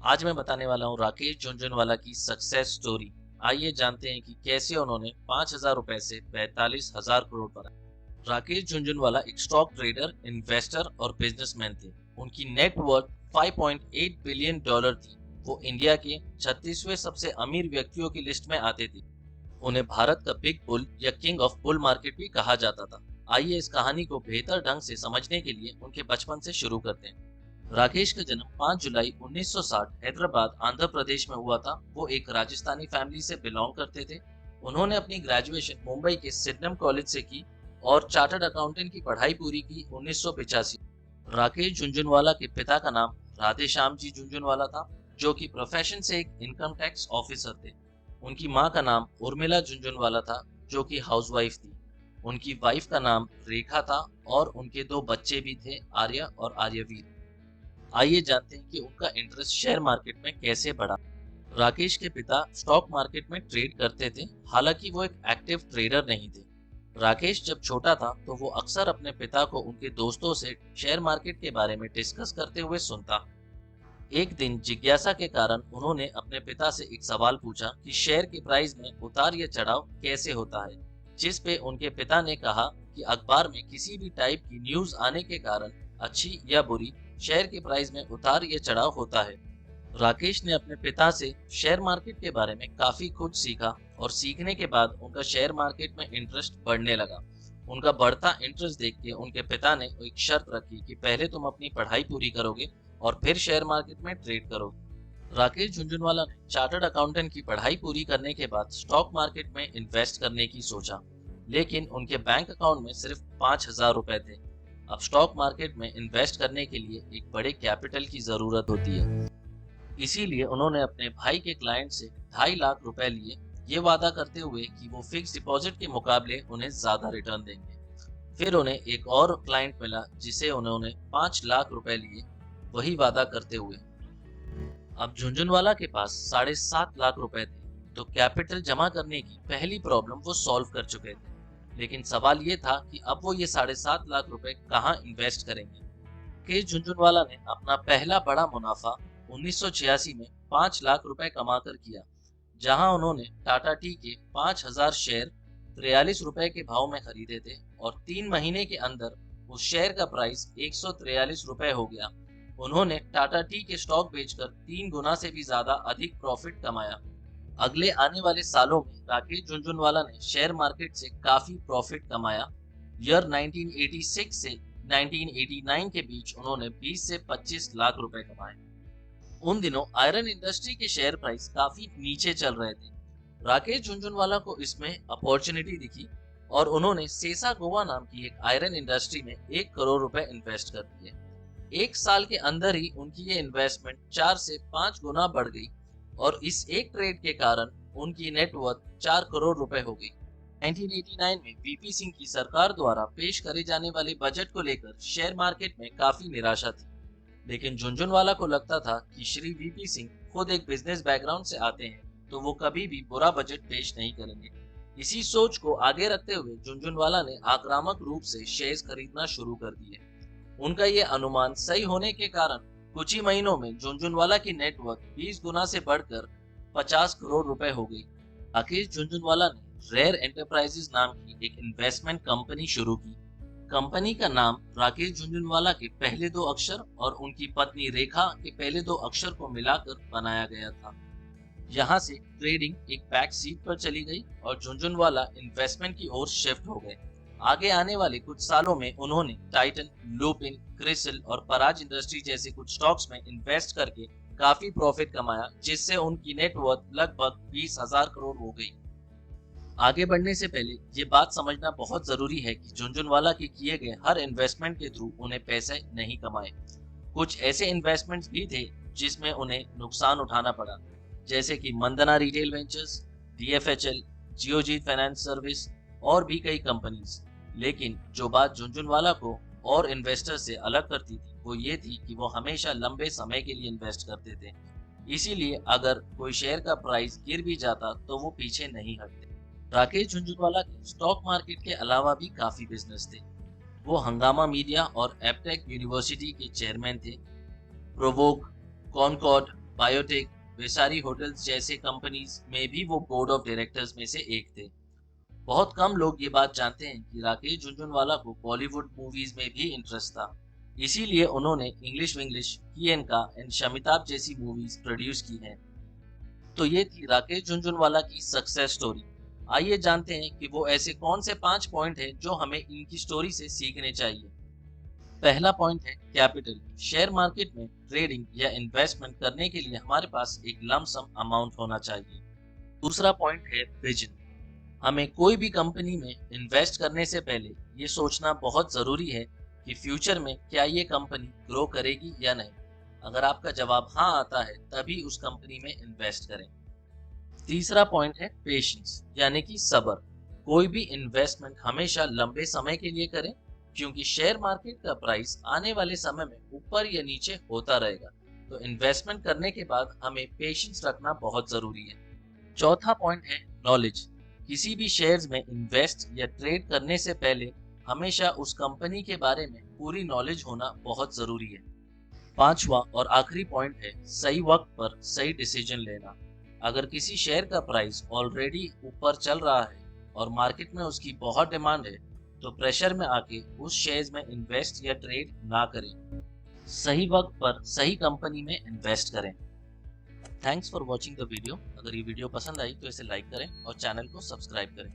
आज मैं बताने वाला हूँ राकेश झुनझुनवाला की सक्सेस स्टोरी। आइए जानते हैं कि कैसे उन्होंने 5,000 रुपए से 45,000 करोड़ बनाए। राकेश झुनझुनवाला एक स्टॉक ट्रेडर, इन्वेस्टर और बिजनेसमैन थे। उनकी नेट वर्थ 5.8 बिलियन डॉलर थी। वो इंडिया के 36वें सबसे अमीर व्यक्तियों की लिस्ट में आते थे। उन्हें भारत का बिग बुल या किंग ऑफ बुल मार्केट भी कहा जाता था। आइए इस कहानी को बेहतर ढंग से समझने के लिए उनके बचपन से शुरू करते हैं। राकेश का जन्म 5 जुलाई 1960 हैदराबाद, आंध्र प्रदेश में हुआ था। वो एक राजस्थानी फैमिली से बिलोंग करते थे। उन्होंने अपनी ग्रेजुएशन मुंबई के सिडनम कॉलेज से की और चार्टर्ड अकाउंटेंट की पढ़ाई पूरी की 1985। राकेश झुनझुनवाला के पिता का नाम राधेश्याम जी झुनझुनवाला था, जो कि प्रोफेशन से एक इनकम टैक्स ऑफिसर थे। उनकी मां का नाम उर्मिला झुनझुनवाला था, जो कि हाउसवाइफ थी। उनकी वाइफ का नाम रेखा था और उनके दो बच्चे भी थे, आर्या और आर्यवीर। आइए जानते हैं कि उनका इंटरेस्ट शेयर मार्केट में कैसे बढ़ा। राकेश के पिता स्टॉक मार्केट में ट्रेड करते थे, हालांकि वो एक एक्टिव ट्रेडर नहीं थे। राकेश जब छोटा था तो वो अक्सर अपने पिता को उनके दोस्तों से शेयर मार्केट के बारे में डिस्कस करते हुए सुनता। एक दिन जिज्ञासा के कारण उन्होंने अपने पिता से एक सवाल पूछा कि शेयर की प्राइस में उतार या चढ़ाव कैसे होता है, जिस पे उनके पिता ने कहा कि अखबार में किसी भी टाइप की न्यूज आने के कारण, अच्छी या बुरी, शेयर की प्राइस में उतार या चढ़ाव होता है। राकेश ने अपने पिता से शेयर मार्केट के बारे में काफी कुछ सीखा और सीखने के बाद उनका शेयर मार्केट में इंटरेस्ट बढ़ने लगा। उनका बढ़ता इंटरेस्ट देख के उनके पिता ने एक शर्त रखी कि पहले तुम अपनी पढ़ाई पूरी करोगे और फिर शेयर मार्केट में ट्रेड करोगे। राकेश झुनझुनवाला ने चार्टर्ड अकाउंटेंट की पढ़ाई पूरी करने के बाद स्टॉक मार्केट में इन्वेस्ट करने की सोचा, लेकिन उनके बैंक अकाउंट में सिर्फ 5,000 रुपए थे। अब स्टॉक मार्केट में इन्वेस्ट करने के लिए एक बड़े कैपिटल की जरूरत होती है, इसीलिए उन्होंने अपने भाई के क्लाइंट से 2.5 लाख रुपए लिए, ये वादा करते हुए कि वो फिक्स डिपॉजिट के मुकाबले उन्हें ज्यादा रिटर्न देंगे। फिर उन्हें एक और क्लाइंट मिला जिसे उन्होंने 5 लाख रुपए लिए, वही वादा करते हुए। अब झुनझुनवाला के पास 7.5 लाख रुपए थे, तो कैपिटल जमा करने की पहली प्रॉब्लम वो सॉल्व कर चुके थे। लेकिन सवाल ये था कि अब वो ये 7.5 लाख रुपए कहाँ इन्वेस्ट करेंगे। के झुनझुनवाला ने अपना पहला बड़ा मुनाफा 1986 में 5 लाख रुपए कमाकर किया, जहां उन्होंने टाटा टी के 5,000 शेयर 43 रुपए के भाव में खरीदे थे और 3 महीने के अंदर उस शेयर का प्राइस 143 रुपए हो गया। उन्होंने टाटा टी के स्टॉक बेचकर 3 गुना से भी ज्यादा अधिक प्रॉफिट कमाया। अगले आने वाले सालों में राकेश झुनझुनवाला ने शेयर मार्केट से काफी प्रॉफिट कमाया। ईयर 1986 से 1989 के बीच उन्होंने 20 से 25 लाख रुपए कमाए। उन दिनों आयरन इंडस्ट्री के शेयर प्राइस काफी नीचे चल रहे थे। राकेश झुनझुनवाला को इसमें अपॉर्चुनिटी दिखी और उन्होंने सेसा गोवा नाम की एक आयरन इंडस्ट्री में 1 करोड़ रुपए इन्वेस्ट कर दिए। एक साल के अंदर ही उनकी ये इन्वेस्टमेंट 4 से 5 गुना बढ़ गई और इस एक ट्रेड के कारण उनकी नेटवर्थ 4 करोड़ रुपए हो गई। 1989 में वीपी सिंह की सरकार द्वारा पेश करे जाने वाले बजट को लेकर शेयर मार्केट में काफी निराशा थी, लेकिन झुनझुनवाला को लगता था कि श्री वीपी सिंह खुद एक बिजनेस बैकग्राउंड से आते हैं, तो वो कभी भी बुरा बजट पेश नहीं करेंगे। इसी सोच को आगे रखते हुए झुनझुनवाला ने आक्रामक रूप से शेयर्स खरीदना शुरू कर दिए। उनका ये अनुमान सही होने के कारण कुछ ही महीनों में झुनझुनवाला की नेटवर्थ 20 गुना से बढ़कर 50 करोड़ रुपए हो गई। राकेश झुनझुनवाला ने रेयर एंटरप्राइजेज नाम की एक इन्वेस्टमेंट कंपनी शुरू की। कंपनी का नाम राकेश झुनझुनवाला के पहले 2 अक्षर और उनकी पत्नी रेखा के पहले 2 अक्षर को मिलाकर बनाया गया था। यहाँ से ट्रेडिंग एक बैक सीट पर चली गई और झुनझुनवाला इन्वेस्टमेंट की ओर शिफ्ट हो गए। आगे आने वाले कुछ सालों में उन्होंने टाइटन, लुपिन, क्रिसिल और पराज इंडस्ट्री जैसे कुछ स्टॉक्स में इन्वेस्ट करके काफी प्रॉफिट कमाया, जिससे उनकी नेटवर्थ लगभग 20,000 करोड़ हो गई। आगे बढ़ने से पहले ये बात समझना बहुत जरूरी है कि झुनझुनवाला के किए गए हर इन्वेस्टमेंट के थ्रू उन्हें पैसे नहीं कमाए। कुछ ऐसे इन्वेस्टमेंट्स भी थे जिसमें उन्हें नुकसान उठाना पड़ा, जैसे कि Mandhana retail ventures, DFHL, Geojit finance service और भी कई कंपनीज। लेकिन जो बात झुनझुनवाला को और इन्वेस्टर से अलग करती थी वो ये थी कि वो हमेशा लंबे समय के लिए इन्वेस्ट करते थे। इसीलिए अगर कोई शेयर का प्राइस गिर भी जाता तो वो पीछे नहीं हटते। राकेश झुनझुनवाला के स्टॉक मार्केट के अलावा भी काफी बिजनेस थे। वो हंगामा मीडिया और एपटेक यूनिवर्सिटी के चेयरमैन थे। प्रोवोक, कॉनकॉर्ड, बायोटेक, वैशाली होटल्स जैसे कंपनीज में भी वो बोर्ड ऑफ डायरेक्टर्स में से एक थे। बहुत कम लोग ये बात जानते हैं कि राकेश झुनझुनवाला को बॉलीवुड मूवीज में भी इंटरेस्ट था। इसीलिए उन्होंने इंग्लिश विंग्लिश, कियनका एंड शमिताभ जैसी मूवीज प्रोड्यूस की हैं। तो ये थी राकेश झुनझुनवाला की सक्सेस स्टोरी। आइए जानते हैं कि वो ऐसे कौन से 5 पॉइंट हैं जो हमें इनकी स्टोरी से सीखने चाहिए। पहला पॉइंट है कैपिटल। शेयर मार्केट में ट्रेडिंग या इन्वेस्टमेंट करने के लिए हमारे पास एक लमसम अमाउंट होना चाहिए। दूसरा पॉइंट है विजन। हमें कोई भी कंपनी में इन्वेस्ट करने से पहले ये सोचना बहुत जरूरी है कि फ्यूचर में क्या ये कंपनी ग्रो करेगी या नहीं। अगर आपका जवाब हाँ आता है तभी उस कंपनी में इन्वेस्ट करें। तीसरा पॉइंट है पेशेंस, यानी कि सब्र। कोई भी इन्वेस्टमेंट हमेशा लंबे समय के लिए करें, क्योंकि शेयर मार्केट का प्राइस आने वाले समय में ऊपर या नीचे होता रहेगा। तो इन्वेस्टमेंट करने के बाद हमें पेशेंस रखना बहुत जरूरी है। चौथा पॉइंट है नॉलेज। किसी भी शेयर्स में इन्वेस्ट या ट्रेड करने से पहले हमेशा उस कंपनी के बारे में पूरी नॉलेज होना बहुत जरूरी है। पांचवा और आखिरी पॉइंट है सही वक्त पर सही डिसीजन लेना। अगर किसी शेयर का प्राइस ऑलरेडी ऊपर चल रहा है और मार्केट में उसकी बहुत डिमांड है, तो प्रेशर में आके उस शेयर्स में इन्वेस्ट या ट्रेड ना करें। सही वक्त पर सही कंपनी में इन्वेस्ट करें। Thanks for watching the video. अगर ये वीडियो पसंद आई तो इसे लाइक करें और चैनल को सब्सक्राइब करें।